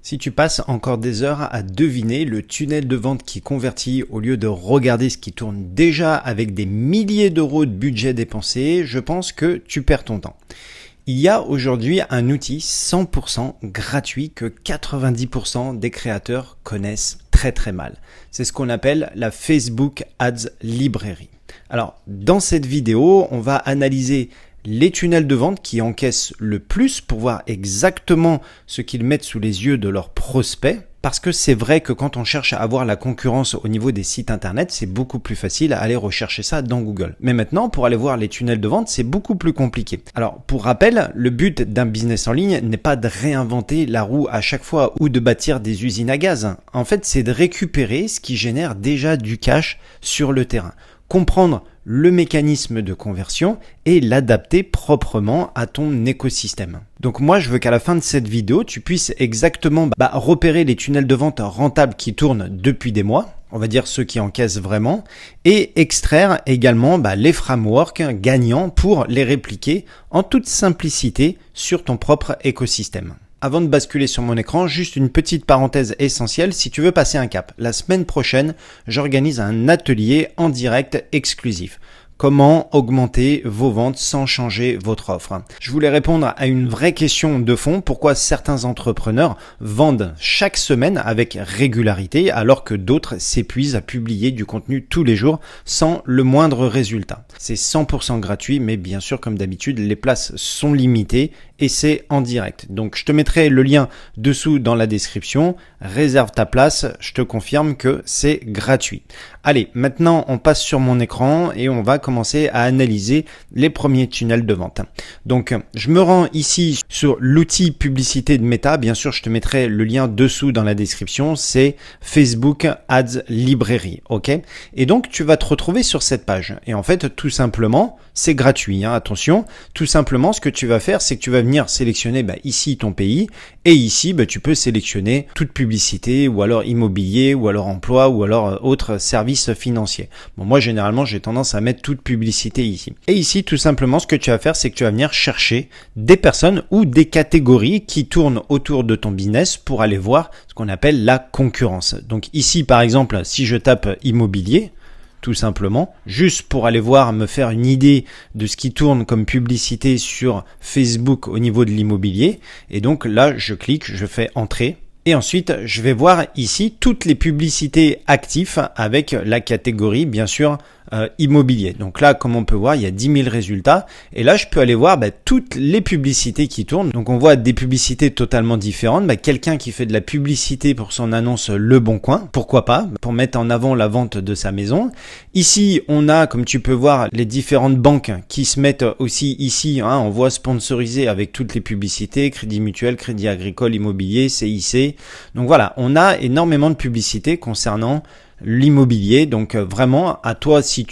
Si tu passes encore des heures à deviner le tunnel de vente qui convertit au lieu de regarder ce qui tourne déjà avec des milliers d'euros de budget dépensé, je pense que tu perds ton temps. Il y a aujourd'hui un outil 100% gratuit que 90% des créateurs connaissent très mal. C'est ce qu'on appelle la Facebook Ads Librairie. Alors, dans cette vidéo, on va analyser les tunnels de vente qui encaissent le plus pour voir exactement ce qu'ils mettent sous les yeux de leurs prospects. Parce que c'est vrai que quand on cherche à avoir la concurrence au niveau des sites internet, c'est beaucoup plus facile à aller rechercher ça dans Google. Mais maintenant, pour aller voir les tunnels de vente, c'est beaucoup plus compliqué. Alors, pour rappel, le but d'un business en ligne n'est pas de réinventer la roue à chaque fois ou de bâtir des usines à gaz. En fait, c'est de récupérer ce qui génère déjà du cash sur le terrain. Comprendre le mécanisme de conversion et l'adapter proprement à ton écosystème. Donc moi, je veux qu'à la fin de cette vidéo, tu puisses exactement repérer les tunnels de vente rentables qui tournent depuis des mois, on va dire ceux qui encaissent vraiment, et extraire également les frameworks gagnants pour les répliquer en toute simplicité sur ton propre écosystème. Avant de basculer sur mon écran, juste une petite parenthèse essentielle, si tu veux passer un cap. La semaine prochaine, j'organise un atelier en direct exclusif. Comment augmenter vos ventes sans changer votre offre? Je voulais répondre à une vraie question de fond. Pourquoi certains entrepreneurs vendent chaque semaine avec régularité alors que d'autres s'épuisent à publier du contenu tous les jours sans le moindre résultat? C'est 100% gratuit, mais bien sûr, comme d'habitude, les places sont limitées et c'est en direct. Donc, je te mettrai le lien dessous dans la description. Réserve ta place. Je te confirme que c'est gratuit. Allez, maintenant, on passe sur mon écran et on va commencer à analyser les premiers tunnels de vente. Donc, je me rends ici sur l'outil publicité de Meta. Bien sûr, je te mettrai le lien dessous dans la description. C'est Facebook Ads Librairie. OK? Et donc, tu vas te retrouver sur cette page. Et en fait, tout simplement, c'est gratuit. Attention, tout simplement, ce que tu vas faire, c'est que tu vas venir sélectionner ici ton pays et ici, tu peux sélectionner toute publicité ou alors immobilier ou alors emploi ou alors autre service financier. Bon, moi, généralement, j'ai tendance à mettre toute publicité ici. Et ici, tout simplement, ce que tu vas faire, c'est que tu vas venir chercher des personnes ou des catégories qui tournent autour de ton business pour aller voir ce qu'on appelle la concurrence. Donc ici, par exemple, si je tape immobilier, tout simplement, juste pour aller voir, me faire une idée de ce qui tourne comme publicité sur Facebook au niveau de l'immobilier. Et donc là, je clique, je fais entrer. Et ensuite, je vais voir ici toutes les publicités actives avec la catégorie, bien sûr, immobilier. Donc là, comme on peut voir, il y a 10 000 résultats. Et là, je peux aller voir toutes les publicités qui tournent. Donc, on voit des publicités totalement différentes. Quelqu'un qui fait de la publicité pour son annonce Le Bon Coin, pourquoi pas, pour mettre en avant la vente de sa maison. Ici, on a, comme tu peux voir, les différentes banques qui se mettent aussi ici. On voit sponsorisé avec toutes les publicités, Crédit Mutuel, Crédit Agricole, Immobilier, CIC. Donc voilà, on a énormément de publicités concernant l'immobilier. Donc vraiment à toi, si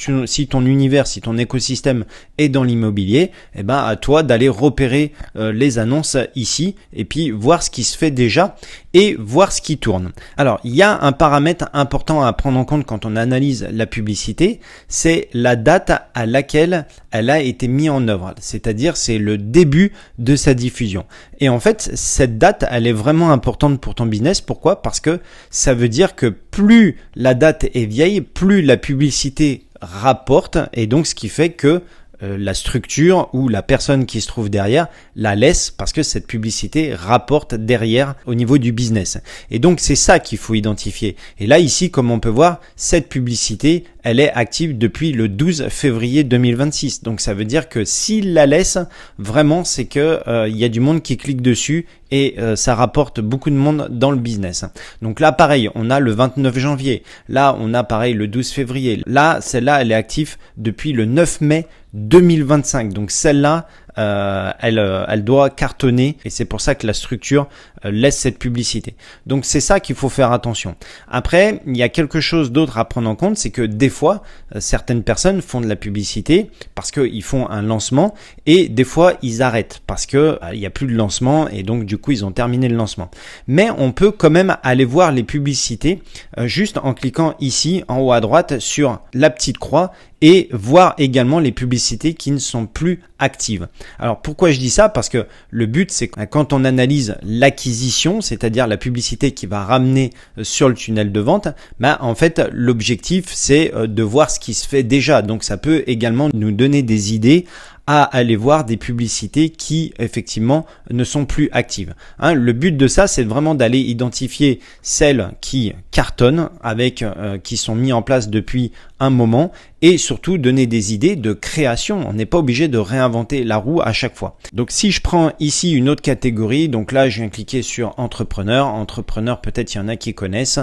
ton univers, si ton écosystème est dans l'immobilier, à toi d'aller repérer les annonces ici et puis voir ce qui se fait déjà et voir ce qui tourne. Alors, il y a un paramètre important à prendre en compte quand on analyse la publicité, c'est la date à laquelle elle a été mise en œuvre, c'est-à-dire c'est le début de sa diffusion. Et en fait, cette date, elle est vraiment importante pour ton business. Pourquoi? Parce que ça veut dire que plus la date est vieille, plus la publicité rapporte, et donc ce qui fait que la structure ou la personne qui se trouve derrière la laisse parce que cette publicité rapporte derrière au niveau du business. Et donc, c'est ça qu'il faut identifier. Et là, ici, comme on peut voir, cette publicité, elle est active depuis le 12 février 2026. Donc, ça veut dire que s'il la laisse, vraiment, c'est que il y a du monde qui clique dessus et ça rapporte beaucoup de monde dans le business. Donc là, pareil, on a le 29 janvier. Là, on a pareil le 12 février. Là, celle-là, elle est active depuis le 9 mai 2025. Donc celle-là, elle doit cartonner et c'est pour ça que la structure laisse cette publicité. Donc c'est ça qu'il faut faire attention. Après, il y a quelque chose d'autre à prendre en compte, c'est que des fois, certaines personnes font de la publicité parce qu'ils font un lancement et des fois ils arrêtent parce que il n'y a plus de lancement et donc du coup ils ont terminé le lancement. Mais on peut quand même aller voir les publicités juste en cliquant ici en haut à droite sur la petite croix et voir également les publicités qui ne sont plus actives. Alors pourquoi je dis ça? Parce que le but, c'est que quand on analyse l'acquisition, c'est-à-dire la publicité qui va ramener sur le tunnel de vente, en fait l'objectif c'est de voir ce qui se fait déjà. Donc ça peut également nous donner des idées à aller voir des publicités qui effectivement ne sont plus actives. Le but de ça, c'est vraiment d'aller identifier celles qui cartonnent avec qui sont mis en place depuis un moment et surtout donner des idées de création. On n'est pas obligé de réinventer la roue à chaque fois. Donc si je prends ici une autre catégorie, donc là je viens cliquer sur entrepreneur. Entrepreneur, peut-être il y en a qui connaissent.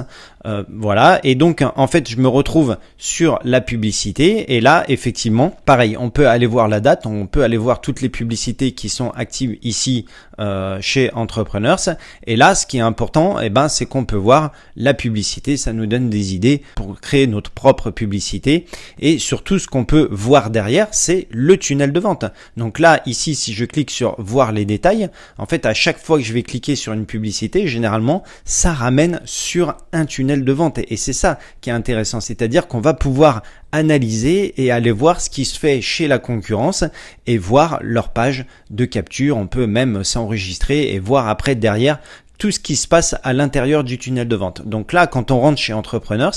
Voilà, et donc en fait je me retrouve sur la publicité et là effectivement pareil, on peut aller voir la date, on peut aller voir toutes les publicités qui sont actives ici chez Entrepreneurs, et là ce qui est important, c'est qu'on peut voir la publicité. Ça nous donne des idées pour créer notre propre publicité, et surtout ce qu'on peut voir derrière, c'est le tunnel de vente. Donc là ici, si je clique sur voir les détails, en fait à chaque fois que je vais cliquer sur une publicité, généralement ça ramène sur un tunnel de vente, et c'est ça qui est intéressant, c'est-à-dire qu'on va pouvoir analyser et aller voir ce qui se fait chez la concurrence et voir leur page de capture. On peut même s'enregistrer et voir après derrière tout ce qui se passe à l'intérieur du tunnel de vente. Donc là, quand on rentre chez Entrepreneurs,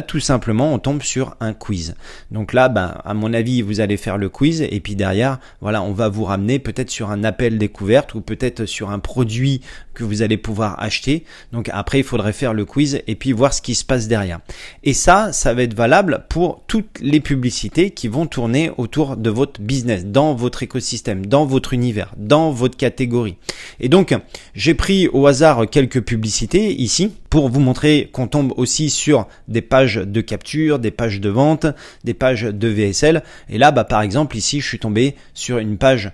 tout simplement, on tombe sur un quiz. Donc là, à mon avis, vous allez faire le quiz et puis derrière, voilà, on va vous ramener peut-être sur un appel découverte ou peut-être sur un produit que vous allez pouvoir acheter. Donc après, il faudrait faire le quiz et puis voir ce qui se passe derrière. Et ça va être valable pour toutes les publicités qui vont tourner autour de votre business, dans votre écosystème, dans votre univers, dans votre catégorie. Et donc, j'ai pris au hasard quelques publicités ici pour vous montrer qu'on tombe aussi sur des pages de capture, des pages de vente, des pages de VSL. Et là, par exemple, ici, je suis tombé sur une page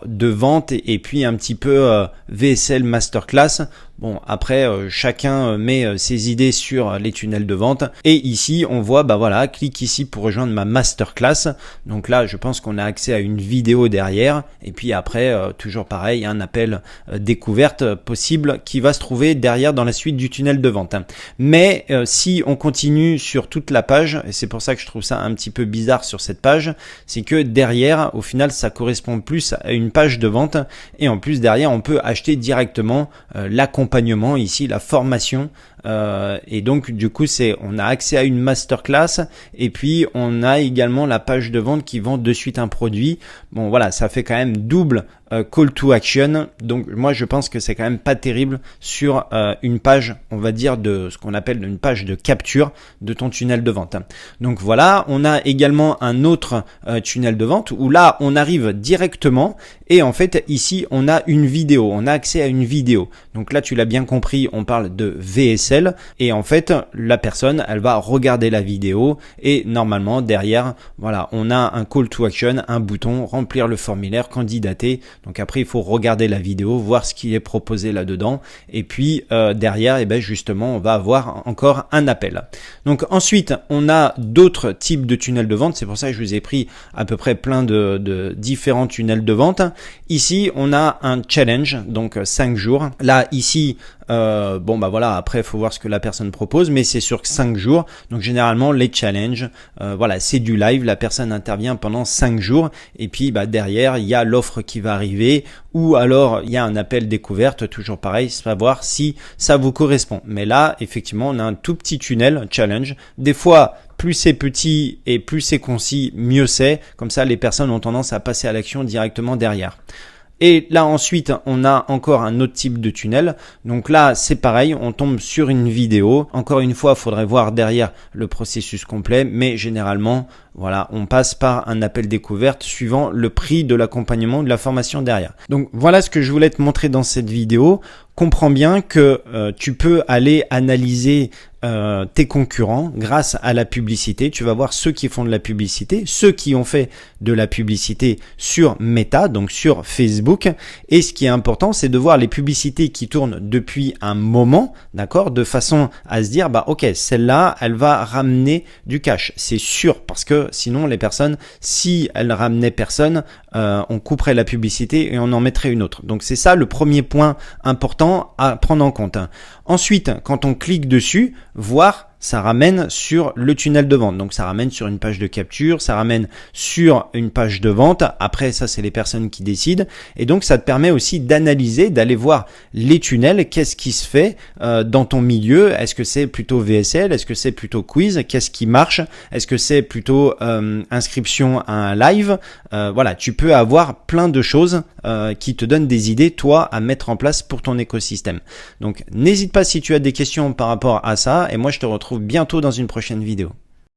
de vente et puis un petit peu VSL Masterclass. Bon, après, chacun met ses idées sur les tunnels de vente. Et ici, on voit, clique ici pour rejoindre ma masterclass. Donc là, je pense qu'on a accès à une vidéo derrière. Et puis après, toujours pareil, un appel découverte possible qui va se trouver derrière dans la suite du tunnel de vente. Mais si on continue sur toute la page, et c'est pour ça que je trouve ça un petit peu bizarre sur cette page, c'est que derrière, au final, ça correspond plus à une page de vente. Et en plus, derrière, on peut acheter directement l'accompagnement ici, la formation. Et donc du coup on a accès à une masterclass et puis on a également la page de vente qui vend de suite un produit. Bon voilà, ça fait quand même double call to action. Donc moi je pense que c'est quand même pas terrible sur une page, on va dire de ce qu'on appelle une page de capture de ton tunnel de vente. Donc voilà, on a également un autre tunnel de vente où là on arrive directement et en fait ici on a une vidéo, on a accès à une vidéo. Donc là tu l'as bien compris, on parle de VSL. Et en fait, la personne, elle va regarder la vidéo et normalement derrière, voilà, on a un call to action, un bouton, remplir le formulaire, candidater. Donc après, il faut regarder la vidéo, voir ce qui est proposé là-dedans. Et puis derrière, justement, on va avoir encore un appel. Donc ensuite, on a d'autres types de tunnels de vente. C'est pour ça que je vous ai pris à peu près plein de différents tunnels de vente. Ici, on a un challenge, donc 5 jours. Là, ici, voilà, après il faut voir ce que la personne propose, mais c'est sur 5 jours. Donc généralement les challenges, c'est du live, la personne intervient pendant 5 jours et puis derrière il y a l'offre qui va arriver ou alors il y a un appel découverte, toujours pareil, savoir si ça vous correspond. Mais là effectivement on a un tout petit tunnel challenge. Des fois plus c'est petit et plus c'est concis, mieux c'est. Comme ça les personnes ont tendance à passer à l'action directement derrière. Et là ensuite on a encore un autre type de tunnel. Donc là c'est pareil, on tombe sur une vidéo. Encore une fois, il faudrait voir derrière le processus complet, mais généralement voilà, on passe par un appel découverte suivant le prix de l'accompagnement ou de la formation derrière. Donc voilà ce que je voulais te montrer dans cette vidéo. Comprends bien que tu peux aller analyser tes concurrents grâce à la publicité. Tu vas voir ceux qui font de la publicité, ceux qui ont fait de la publicité sur Meta, donc sur Facebook. Et ce qui est important, c'est de voir les publicités qui tournent depuis un moment, d'accord, de façon à se dire, ok, celle-là, elle va ramener du cash. C'est sûr, parce que sinon les personnes, si elles ramenaient personne, on couperait la publicité et on en mettrait une autre. Donc c'est ça le premier point important à prendre en compte. Ensuite, quand on clique dessus, voir ça ramène sur le tunnel de vente. Donc ça ramène sur une page de capture, ça ramène sur une page de vente. Après ça, c'est les personnes qui décident. Et donc ça te permet aussi d'analyser, d'aller voir les tunnels, qu'est-ce qui se fait dans ton milieu. Est-ce que c'est plutôt VSL? Est-ce que c'est plutôt quiz? Qu'est-ce qui marche? Est-ce que c'est plutôt inscription à un live? Voilà, tu peux avoir plein de choses qui te donnent des idées, toi, à mettre en place pour ton écosystème. Donc n'hésite pas si tu as des questions par rapport à ça, et moi je te retrouve bientôt dans une prochaine vidéo.